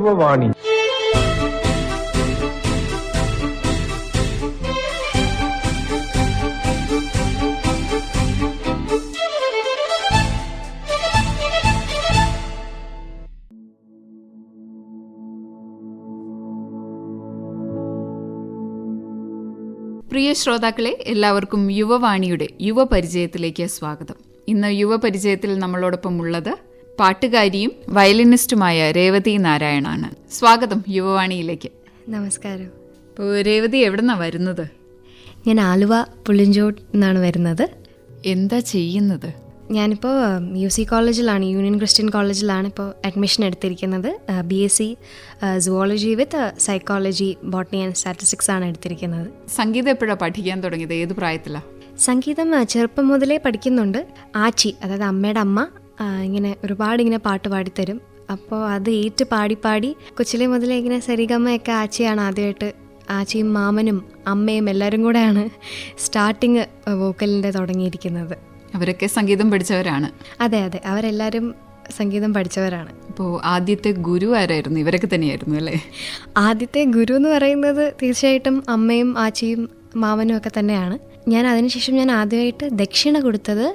യുവവാണി. പ്രിയ ശ്രോതാക്കളെ, എല്ലാവർക്കും യുവവാണിയുടെ യുവപരിചയത്തിലേക്ക് സ്വാഗതം. ഇന്ന് യുവപരിചയത്തിൽ നമ്മളോടൊപ്പം ഉള്ളത് പാട്ടുകാരിയും വയലിനിസ്റ്റുമായ രേവതി നാരായണാണ്. സ്വാഗതം യുവവാണിയിലേക്ക്. നമസ്കാരം. ഇപ്പോൾ രേവതി എവിടെന്നാ വരുന്നത്? ഞാൻ ആലുവ പുളിഞ്ചോട് നിന്നാണ് വരുന്നത്. എന്താ ചെയ്യുന്നത്? ഞാനിപ്പോൾ UC കോളേജിലാണ്, യൂണിയൻ ക്രിസ്ത്യൻ കോളേജിലാണ് ഇപ്പോൾ അഡ്മിഷൻ എടുത്തിരിക്കുന്നത്. BSc zoology with psychology, botany and statistics ആണ് എടുത്തിരിക്കുന്നത്. സംഗീതം എപ്പോഴാണ് പഠിക്കാൻ തുടങ്ങിയത്? ഏത് പ്രായത്തിലാണ്? സംഗീതം ചെറുപ്പം മുതലേ പഠിക്കുന്നുണ്ട്. ആച്ചി, അതായത് അമ്മയുടെ അമ്മ, ഇങ്ങനെ ഒരുപാട് ഇങ്ങനെ പാട്ട് പാടിത്തരും. അപ്പോൾ അത് ഏറ്റ് പാടി പാടി കൊച്ചിലെ മുതലേ ഇങ്ങനെ സരിഗമ്മയൊക്കെ ആച്ചിയാണ് ആദ്യമായിട്ട്. ആച്ചിയും മാമനും അമ്മയും എല്ലാവരും കൂടെയാണ് സ്റ്റാർട്ടിങ് വോക്കലിൻ്റെ തുടങ്ങിയിരിക്കുന്നത്. അവരൊക്കെ സംഗീതം പഠിച്ചവരാണ്? അതെ അതെ, അവരെല്ലാവരും സംഗീതം പഠിച്ചവരാണ്. ഇപ്പോൾ ആദ്യത്തെ ഗുരു ആരായിരുന്നു? ഇവരൊക്കെ തന്നെയായിരുന്നു അല്ലേ? ആദ്യത്തെ ഗുരു എന്ന് പറയുന്നത് തീർച്ചയായിട്ടും അമ്മയും ആച്ചിയും മാമനും ഒക്കെ തന്നെയാണ്. അതിനുശേഷം ഞാൻ ആദ്യമായിട്ട് ദക്ഷിണ കൊടുത്തത്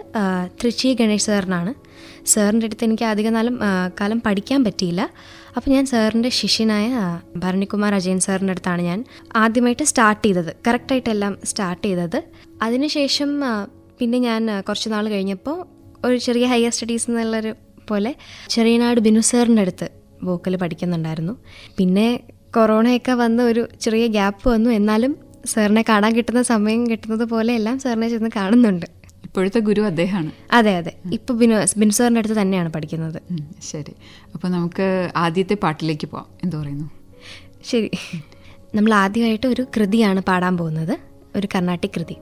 തൃച്ചി ഗണേഷ് സാറിനാണ്. സാറിൻ്റെ അടുത്ത് എനിക്ക് അധികം കാലം പഠിക്കാൻ പറ്റിയില്ല. അപ്പോൾ ഞാൻ സാറിൻ്റെ ശിഷ്യനായ ഭരണികുമാർ അജയൻ സാറിൻ്റെ അടുത്താണ് ഞാൻ ആദ്യമായിട്ട് സ്റ്റാർട്ട് ചെയ്തത്, കറക്റ്റായിട്ടെല്ലാം സ്റ്റാർട്ട് ചെയ്തത്. അതിനുശേഷം പിന്നെ ഞാൻ കുറച്ച് നാൾ കഴിഞ്ഞപ്പോൾ ഒരു ചെറിയ ഹയർ സ്റ്റഡീസ് എന്നുള്ളൊരു പോലെ ചെറിയനാട് ബിനു സാറിൻ്റെ അടുത്ത് വോക്കൽ പഠിക്കുന്നുണ്ടായിരുന്നു. പിന്നെ കൊറോണയൊക്കെ വന്ന് ഒരു ചെറിയ ഗ്യാപ്പ് വന്നു. എന്നാലും സാറിനെ കാണാൻ കിട്ടുന്ന സമയം കിട്ടുന്നത് പോലെ എല്ലാം സാറിനെ ചെന്ന് കാണുന്നുണ്ട്. ഇപ്പോഴത്തെ ഗുരു അദ്ദേഹമാണ്? അതെ അതെ, ഇപ്പോൾ ബിനു സാറിൻ്റെ അടുത്ത് തന്നെയാണ് പഠിക്കുന്നത്. ശരി, അപ്പോൾ നമുക്ക് ആദ്യത്തെ പാട്ടിലേക്ക് പോവാം. എന്തു പറയുന്നു? ശരി, നമ്മൾ ആദ്യമായിട്ട് ഒരു കൃതിയാണ് പാടാൻ പോകുന്നത്, ഒരു കർണാട്ടിക് കൃതി.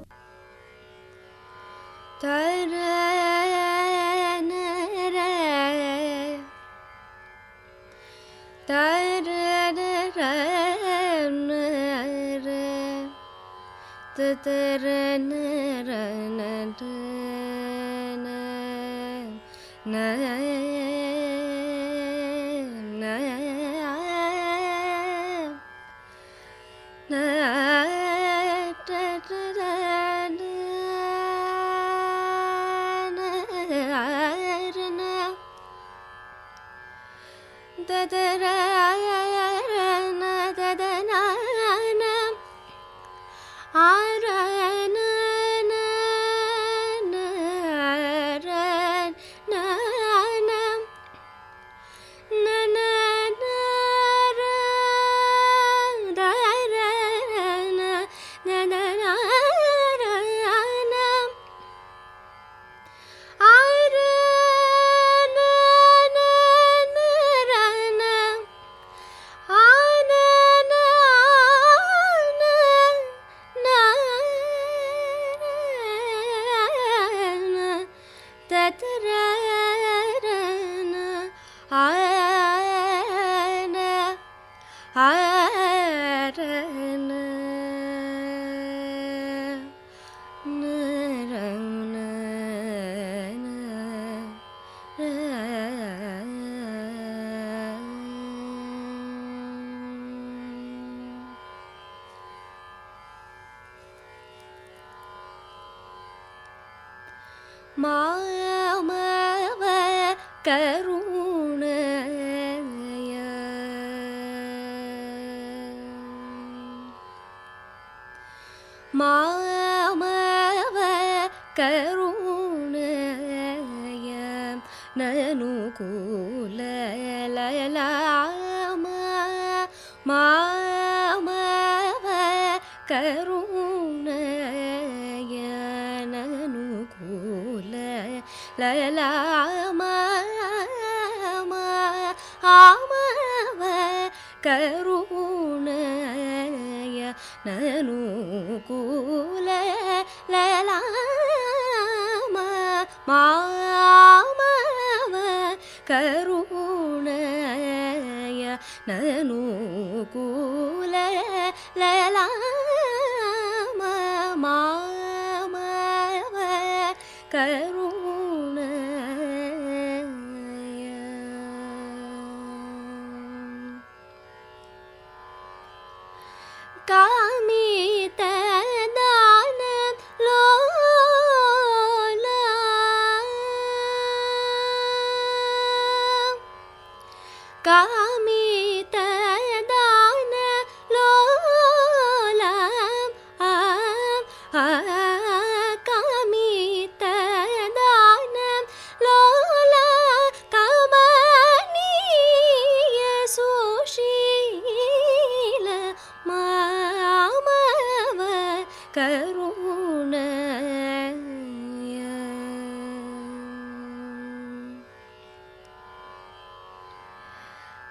കരുണയ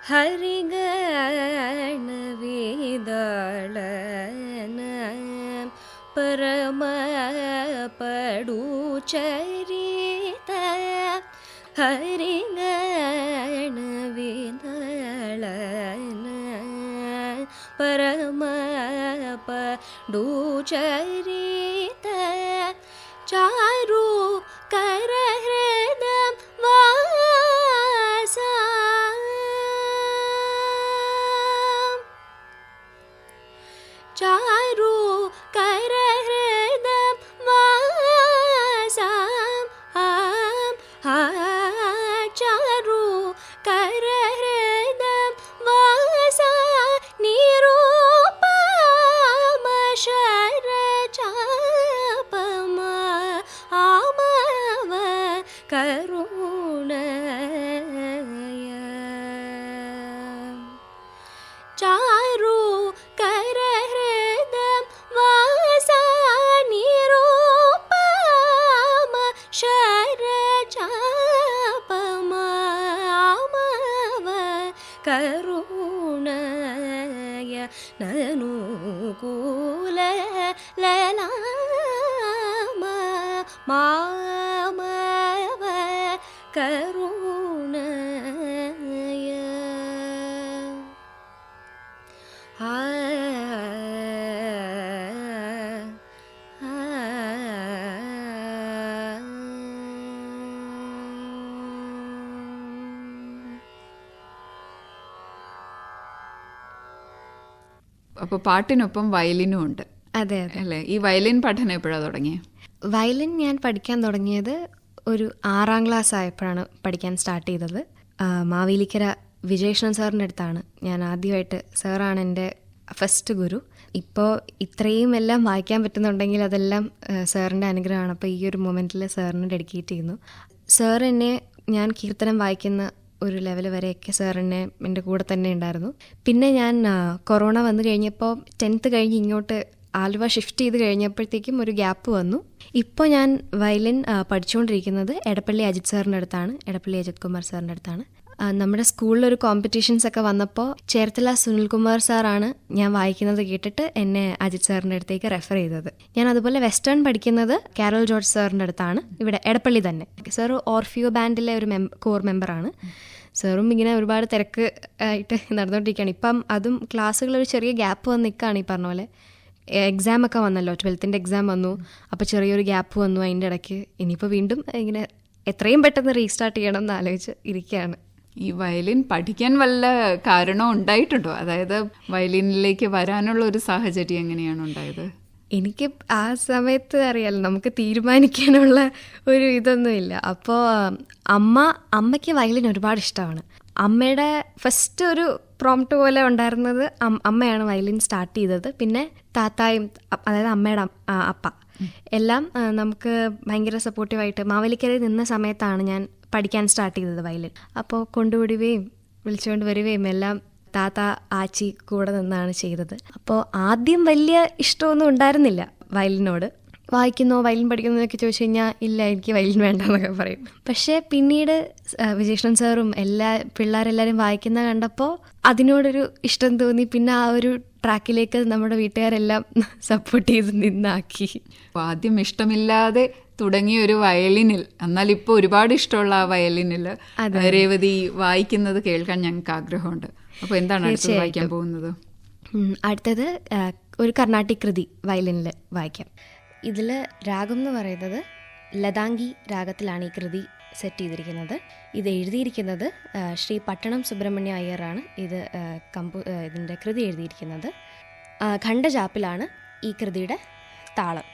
ഹരിഗണവിദളന പരമ പടുചരിത ഹരിഗണവിദളന പരമ പടുചരിത ചാരു കരഹൃദം വാസ ചാരു കരഹൃദം വാസാം ചാരു കരഹൃദം വാസ നിരൂപമ ശരചാപമ ആമവ കരുണയ ചാരു കരഹൃദം വാസ നിരൂപമ ശരചാപമ ആമവ കരുണയ നനുകൂല ലലാമ മാമവ കരുണയ അപ്പോൾ പാട്ടിനൊപ്പം വയലിനും ഉണ്ട്. അതെ അതെ അല്ലേ? ഈ വയലിൻ പഠനം എപ്പോഴാണ് തുടങ്ങിയത്? വയലിൻ ഞാൻ പഠിക്കാൻ തുടങ്ങിയത് ഒരു 6ാം ക്ലാസ് ആയപ്പോഴാണ് പഠിക്കാൻ സ്റ്റാർട്ട് ചെയ്തത്. മാവേലിക്കര വിജയകൃഷ്ണൻ സാറിൻ്റെ അടുത്താണ് ഞാൻ ആദ്യമായിട്ട്. സാറാണ് എൻ്റെ ഫസ്റ്റ് ഗുരു. ഇപ്പോൾ ഇത്രയും എല്ലാം വായിക്കാൻ പറ്റുന്നുണ്ടെങ്കിൽ അതെല്ലാം സാറിൻ്റെ അനുഗ്രഹമാണ്. അപ്പോൾ ഈ ഒരു മൊമെൻറ്റിൽ സാറിന് ഡെഡിക്കേറ്റ് ചെയ്യുന്നു. സാർ എന്നെ ഞാൻ കീർത്തനം വായിക്കുന്ന ഒരു ലെവൽ വരെയൊക്കെ സാർ എന്നെ എൻ്റെ കൂടെ തന്നെ ഉണ്ടായിരുന്നു. പിന്നെ ഞാൻ കൊറോണ വന്നു കഴിഞ്ഞപ്പോൾ 10th കഴിഞ്ഞ് ഇങ്ങോട്ട് ആലുവ ഷിഫ്റ്റ് ചെയ്ത് കഴിഞ്ഞപ്പോഴത്തേക്കും ഒരു ഗ്യാപ്പ് വന്നു. ഇപ്പോൾ ഞാൻ വയലിൻ പഠിച്ചുകൊണ്ടിരിക്കുന്നത് എടപ്പള്ളി അജിത് സാറിൻ്റെ അടുത്താണ്, എടപ്പള്ളി അജിത് കുമാർ സാറിൻ്റെ അടുത്താണ്. നമ്മുടെ സ്കൂളിലൊരു കോമ്പറ്റീഷൻസ് ഒക്കെ വന്നപ്പോൾ ചേർത്തല സുനിൽകുമാർ സാറാണ് ഞാൻ വായിക്കുന്നത് കേട്ടിട്ട് എന്നെ അജിത് സാറിൻ്റെ അടുത്തേക്ക് റെഫർ ചെയ്തത്. ഞാൻ അതുപോലെ വെസ്റ്റേൺ പഠിക്കുന്നത് കാരൽ ജോർജ് സാറിൻ്റെ അടുത്താണ്, ഇവിടെ എടപ്പള്ളി തന്നെ. സാർ ഓർഫിയോ ബാൻഡിലെ ഒരു കോർ മെമ്പറാണ്. സാറും ഇങ്ങനെ ഒരുപാട് തിരക്ക് ആയിട്ട് നടന്നുകൊണ്ടിരിക്കുകയാണ്. ഇപ്പം അതും ക്ലാസ്സുകളൊരു ചെറിയ ഗ്യാപ്പ് വന്ന് നിൽക്കുകയാണ്. ഈ പറഞ്ഞ പോലെ എക്സാം ഒക്കെ വന്നല്ലോ, 12th എക്സാം വന്നു. അപ്പോൾ ചെറിയൊരു ഗ്യാപ്പ് വന്നു അതിൻ്റെ ഇടയ്ക്ക്. ഇനിയിപ്പോൾ വീണ്ടും ഇങ്ങനെ എത്രയും പെട്ടെന്ന് റീസ്റ്റാർട്ട് ചെയ്യണം എന്ന് ആലോചിച്ച് ഇരിക്കുകയാണ്. ഈ വയലിൻ പഠിക്കാൻ വല്ല കാരണം ഉണ്ടായിട്ടുണ്ടോ? അതായത് വയലിനിലേക്ക് വരാനുള്ള ഒരു സാഹചര്യം എങ്ങനെയാണ് ഉണ്ടായത്? എനിക്ക് ആ സമയത്ത് അറിയാലോ, നമുക്ക് തീരുമാനിക്കാനുള്ള ഒരു ഇതൊന്നുമില്ല. അപ്പോൾ അമ്മയ്ക്ക് വയലിൻ ഒരുപാട് ഇഷ്ടമാണ്. അമ്മയുടെ ഫസ്റ്റ് ഒരു പ്രോംപ്റ്റ് പോലെ ഉണ്ടായിരുന്നത് അമ്മയാണ് വയലിൻ സ്റ്റാർട്ട് ചെയ്തത്. പിന്നെ താത്തായും, അതായത് അമ്മയുടെ അപ്പ എല്ലാം നമുക്ക് ഭയങ്കര സപ്പോർട്ടീവായിട്ട് മാവേലിക്കരയിൽ നിന്ന സമയത്താണ് ഞാൻ പഠിക്കാൻ സ്റ്റാർട്ട് ചെയ്തത് വയലിൻ. അപ്പോൾ കൊണ്ടുവിടുകയും വിളിച്ചുകൊണ്ട് വരികയും എല്ലാം താത്ത ആച്ചി കൂടെ നിന്നാണ് ചെയ്തത്. അപ്പോൾ ആദ്യം വലിയ ഇഷ്ടമൊന്നും ഉണ്ടായിരുന്നില്ല വയലിനോട്. വായിക്കുന്നോ വയലിൻ പഠിക്കുന്നോ എന്നൊക്കെ ചോദിച്ചു കഴിഞ്ഞാൽ ഇല്ല എനിക്ക് വയലിൻ വേണ്ട എന്നൊക്കെ പറയും. പക്ഷേ പിന്നീട് വിജയകൃഷ്ണൻ സാറും പിള്ളേരെല്ലാവരും വായിക്കുന്ന കണ്ടപ്പോൾ അതിനോടൊരു ഇഷ്ടം തോന്നി. പിന്നെ ആ ഒരു ട്രാക്കിലേക്ക് നമ്മുടെ വീട്ടുകാരെല്ലാം സപ്പോർട്ട് ചെയ്ത് നിന്നാക്കി. ആദ്യം ഇഷ്ടമില്ലാതെ തുടങ്ങിയ ഒരു വയലിനിൽ, എന്നാൽ ഇപ്പോൾ ഒരുപാട് ഇഷ്ടമുള്ള ആ വയലിനിൽ രേവതി വായിക്കുന്നത് കേൾക്കാൻ ഞങ്ങൾക്ക് ആഗ്രഹമുണ്ട്. അപ്പോൾ എന്താണ് അടുത്തത് വായിക്കാൻ പോകുന്നത്? അടുത്തത് ഒരു കർണാട്ടിക് കൃതി വയലിനിൽ വായിക്കാം. ഇതിൽ രാഗം എന്ന് പറയുന്നത് ലതാംഗി രാഗത്തിലാണ് ഈ കൃതി സെറ്റ് ചെയ്തിരിക്കുന്നത്. ഇത് എഴുതിയിരിക്കുന്നത് ശ്രീ പട്ടണം സുബ്രഹ്മണ്യ അയ്യറാണ്. ഇതിൻ്റെ കൃതി എഴുതിയിരിക്കുന്നത്. ഖണ്ഡജാപ്പിലാണ് ഈ കൃതിയുടെ താളം.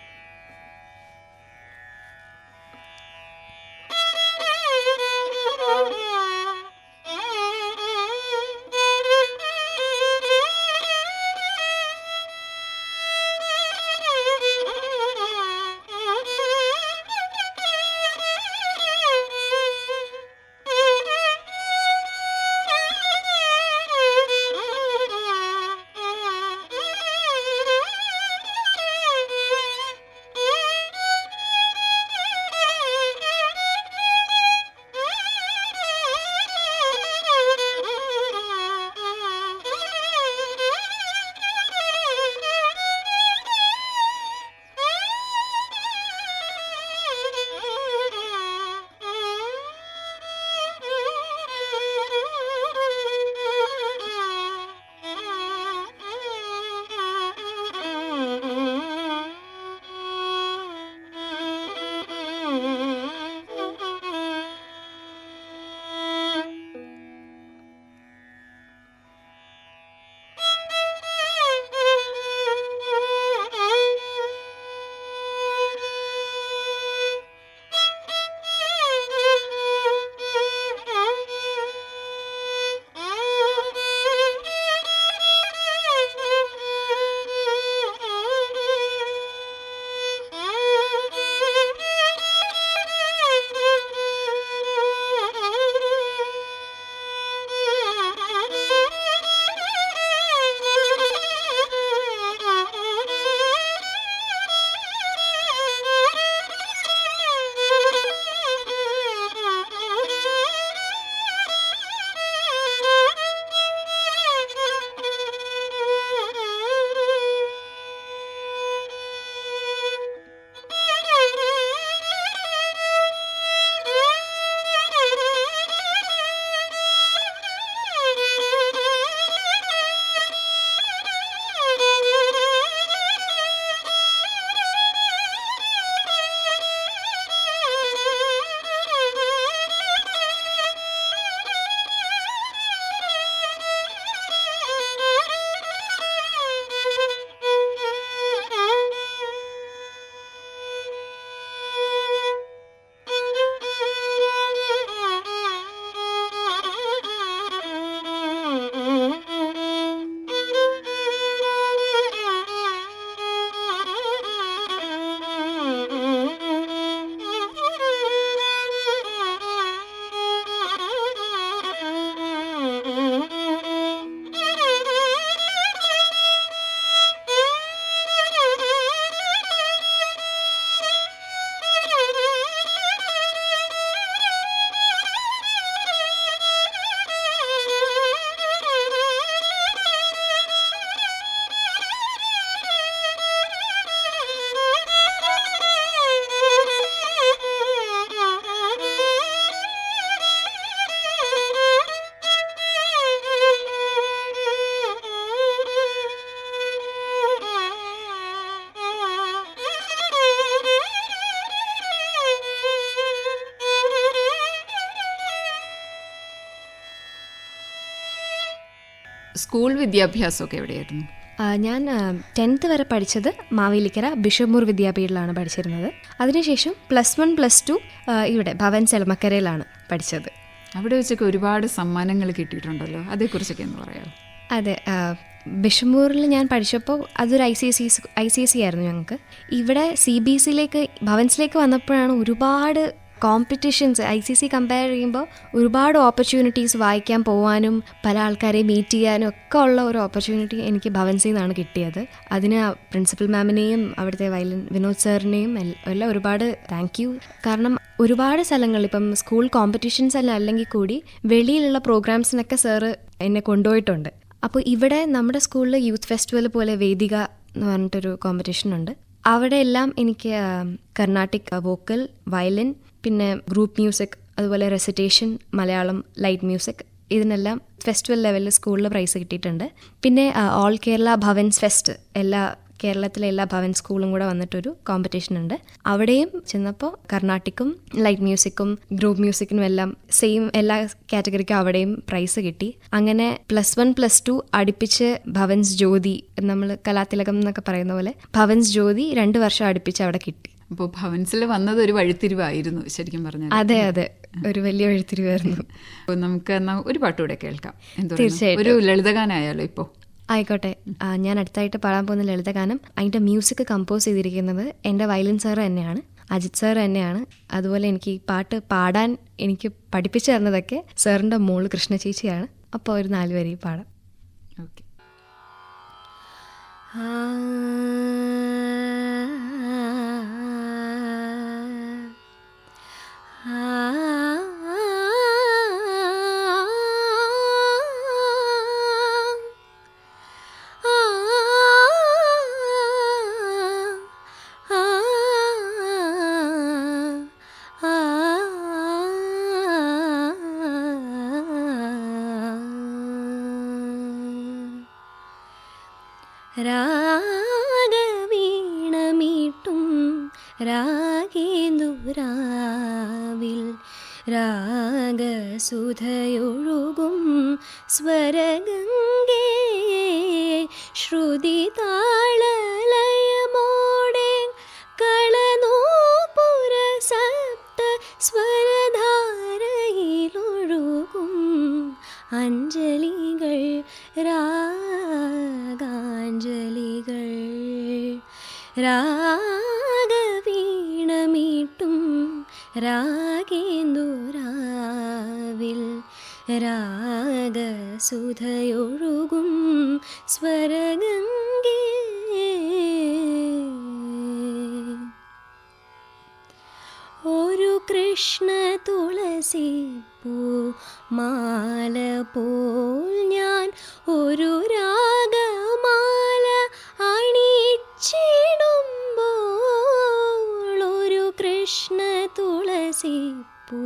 സ്കൂൾ വിദ്യാഭ്യാസമൊക്കെ എവിടെയായിരുന്നു? ഞാൻ 10th വരെ പഠിച്ചത് മാവേലിക്കര ബിഷമൂർ വിദ്യാപീഠിലാണ് പഠിച്ചിരുന്നത്. അതിനുശേഷം +1 +2 ഇവിടെ ഭവൻസ് എളമക്കരയിലാണ് പഠിച്ചത്. അവിടെ വെച്ചൊക്കെ ഒരുപാട് സമ്മാനങ്ങൾ കിട്ടിയിട്ടുണ്ടല്ലോ, അതേക്കുറിച്ചൊക്കെ എന്ന് പറയാമോ? അതെ, ബിഷമൂറിൽ ഞാൻ പഠിച്ചപ്പോൾ അതൊരു ICSE ആയിരുന്നു ഞങ്ങൾക്ക്. ഇവിടെ CBSEയിലേക്ക് ഭവൻസിലേക്ക് വന്നപ്പോഴാണ് ഒരുപാട് കോമ്പറ്റീഷൻസ്. ICSE കമ്പയർ ചെയ്യുമ്പോൾ ഒരുപാട് ഓപ്പർച്യൂണിറ്റീസ്, വായിക്കാൻ പോകാനും പല ആൾക്കാരെ മീറ്റ് ചെയ്യാനും ഒക്കെ ഉള്ള ഒരു ഓപ്പർച്യൂണിറ്റി എനിക്ക് ഭവൻസിൽ നിന്നാണ് കിട്ടിയത്. അതിന് പ്രിൻസിപ്പൽ മാമിനെയും അവിടുത്തെ വയലിൻ വിനോദ് സാറിനെയും എല്ലാം ഒരുപാട് താങ്ക് യു. കാരണം ഒരുപാട് സ്ഥലങ്ങളിൽ ഇപ്പം സ്കൂൾ കോമ്പറ്റീഷൻസ് എല്ലാം അല്ലെങ്കിൽ കൂടി വെളിയിലുള്ള പ്രോഗ്രാംസിനൊക്കെ സാറ് എന്നെ കൊണ്ടുപോയിട്ടുണ്ട്. അപ്പോൾ ഇവിടെ നമ്മുടെ സ്കൂളിൽ യൂത്ത് ഫെസ്റ്റിവൽ പോലെ വേദിക എന്ന് പറഞ്ഞിട്ടൊരു കോമ്പറ്റീഷൻ ഉണ്ട്. അവിടെ എല്ലാം എനിക്ക് കർണാട്ടിക് വോക്കൽ, വയലിൻ, പിന്നെ ഗ്രൂപ്പ് മ്യൂസിക്, അതുപോലെ റെസിറ്റേഷൻ, മലയാളം ലൈറ്റ് മ്യൂസിക്, ഇതിനെല്ലാം ഫെസ്റ്റിവൽ ലെവലിൽ സ്കൂളിൽ പ്രൈസ് കിട്ടിയിട്ടുണ്ട്. പിന്നെ ഓൾ കേരള ഭവൻസ് ഫെസ്റ്റ്, കേരളത്തിലെ എല്ലാ ഭവൻ സ്കൂളും കൂടെ വന്നിട്ടൊരു കോമ്പറ്റീഷൻ ഉണ്ട്. അവിടെയും ചെന്നപ്പോൾ കർണാട്ടിക്കും ലൈറ്റ് മ്യൂസിക്കും ഗ്രൂപ്പ് മ്യൂസിക്കിനും എല്ലാം സെയിം എല്ലാ കാറ്റഗറിക്കും അവിടെയും പ്രൈസ് കിട്ടി. അങ്ങനെ +1 +2 അടുപ്പിച്ച് ഭവൻസ് ജ്യോതി, നമ്മൾ കലാതിലകം എന്നൊക്കെ പറയുന്ന പോലെ ഭവൻസ് ജ്യോതി 2 വർഷം അടുപ്പിച്ച് അവിടെ കിട്ടി. അപ്പോൾ ഭവൻസിൽ വന്നത് ഒരു വഴിത്തിരിവായിരുന്നു ശരിക്കും പറഞ്ഞാൽ. അതെ അതെ, ഒരു വലിയ വഴിത്തിരിവായിരുന്നു. അപ്പോൾ നമുക്ക് എന്നാൽ ഒരു പാട്ടുകൂടെ കേൾക്കാം. തീർച്ചയായിട്ടും. ഒരു ലളിതഗാനായാലോ ഇപ്പോൾ? ആയിക്കോട്ടെ. ഞാൻ അടുത്തായിട്ട് പാടാൻ പോകുന്ന ലളിതഗാനം, അതിൻ്റെ മ്യൂസിക് കമ്പോസ് ചെയ്തിരിക്കുന്നത് എൻ്റെ വയലിൻ സാർ തന്നെയാണ്, അജിത് സാർ തന്നെയാണ്. അതുപോലെ എനിക്ക് ഈ പാട്ട് പാടാൻ എനിക്ക് പഠിപ്പിച്ചു തരുന്നതൊക്കെ സാറിൻ്റെ മോള് കൃഷ്ണ ചേച്ചിയാണ്. അപ്പോൾ ഒരു 4 വരി പാടാം. ഓക്കെ. രാഗവീണമീട്ടും രാഗേന്ദുരാവിൽ രാഗസുധയൊഴുകും സ്വരഗംഗേ ശ്രുതി താളലയമോടെ കളനൂപുര സപ്ത സ്വരധാരയിലൊഴുകും അഞ്ജലികൾ രാഗാഞ്ജലികൾ. രാഗവീണമീട്ടും രാഗേന്ദുരാവിൽ രാഗസുധയൊഴുകും സ്വരഗംഗേ. ഒരു കൃഷ്ണ തുളസി പൂ മാല പോൽ ഞാൻ ഒരു രാഗമാല അണിച്ചിടുമ്പോൾ, ഒരു കൃഷ്ണ തുളസി പൂ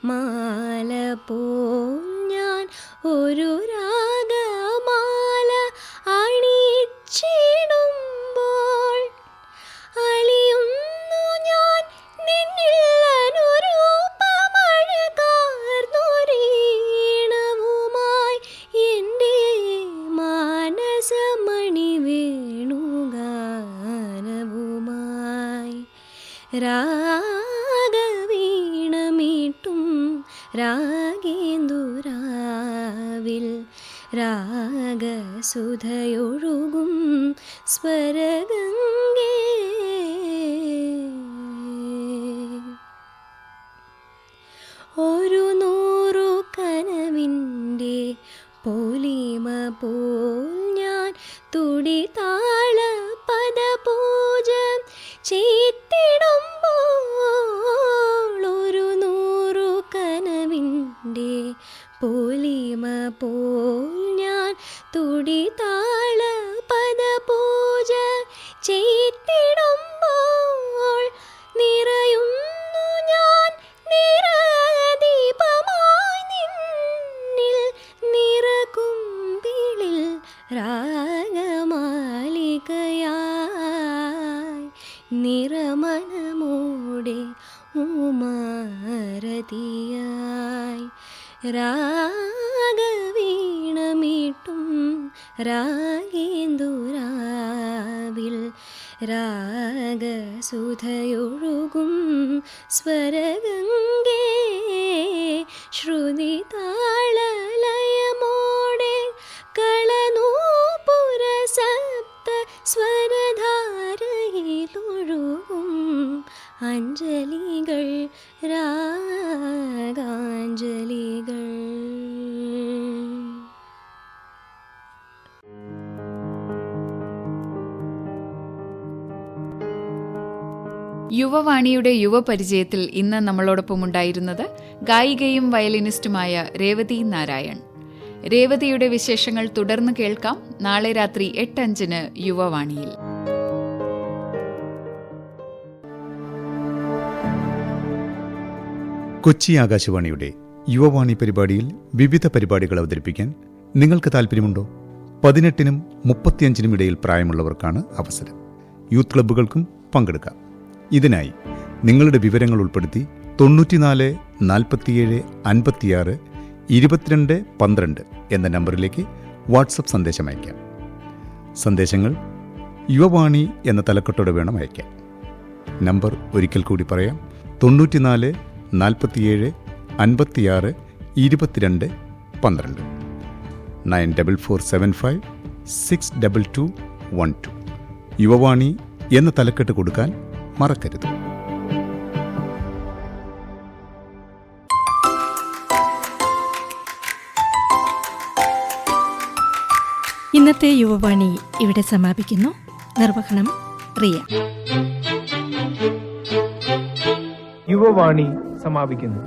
മാല പോൽ ഞാൻ ഒരു രാഗമാല അണിച്ചിടുമ്പോൾ അലിയുന്നു ഞാൻ നിന്നിൽ അനുരൂപമഴകാർന്നൊരീണവുമായി എൻ്റെ മാനസമണി വേണുഗാനവുമായി. രാഗവീണമീട്ടും രാഗേന്ദുരാവിൽ രാഗസുധയൊഴുകും സ്വരഗംഗേ. ഒരു 100 കനവിൻ്റെ പോലിമ പോൽ ഞാൻ തുടി താള പദപൂജ ചെയ്തിടുമ്പോൾ, ഒരു 100 കനവിൻ്റെ പോലിമ പോൽ ഞാൻ തുടി താള പദപൂജ ചെയ്തിടുമ്പോൾ നിറയുന്നു ഞാൻ നിറദീപമായി നിന്നിൽ നിറകുമ്പിളിൽ രാഗമാലികയായി നിറമനമോടെ ഉമാരതിയായി. രാഗവീണമീട്ടും രാഗേന്ദുരാവിൽ രാഗസുധയൊഴുകും സ്വരഗംഗേ ശ്രുതി താളലയമോടെ കളനൂപുര സപ്ത സ്വരധാരയിലൊഴുകും അഞ്ജലികൾ രാഗാഞ്ജലികൾ. യുവവാണിയുടെ യുവപരിചയത്തിൽ ഇന്ന് നമ്മളോടൊപ്പം ഉണ്ടായിരുന്നത് ഗായികയും വയലിനിസ്റ്റുമായ രേവതി നാരായൺ. രേവതിയുടെ വിശേഷങ്ങൾ തുടർന്ന് കേൾക്കാം നാളെ രാത്രി 8:05 യുവവാണിയിൽ. കൊച്ചി ആകാശവാണിയുടെ യുവവാണി പരിപാടിയിൽ വിവിധ പരിപാടികൾ അവതരിപ്പിക്കാൻ നിങ്ങൾക്ക് താല്പര്യമുണ്ടോ? 18-നും 35-നും ഇടയിൽ പ്രായമുള്ളവർക്കാണ് അവസരം. യൂത്ത് ക്ലബ്ബുകൾക്കും പങ്കെടുക്കാം. ഇതിനായി നിങ്ങളുടെ വിവരങ്ങൾ ഉൾപ്പെടുത്തി 94 47 56 22 12 എന്ന നമ്പറിലേക്ക് വാട്സപ്പ് സന്ദേശം അയക്കാം. സന്ദേശങ്ങൾ യുവവാണി എന്ന തലക്കെട്ടോടെ വേണം അയക്കാൻ. നമ്പർ ഒരിക്കൽ കൂടി പറയാം: 94 47 56 22 12 9475 62212. യുവവാണി എന്ന തലക്കെട്ട് കൊടുക്കാൻ മറക്കരുത്. ഇന്നത്തെ യുവവാണി ഇവിടെ സമാപിക്കുന്നു. നിർവഹണം റിയ. യുവവാണി സമാപിക്കുന്നു.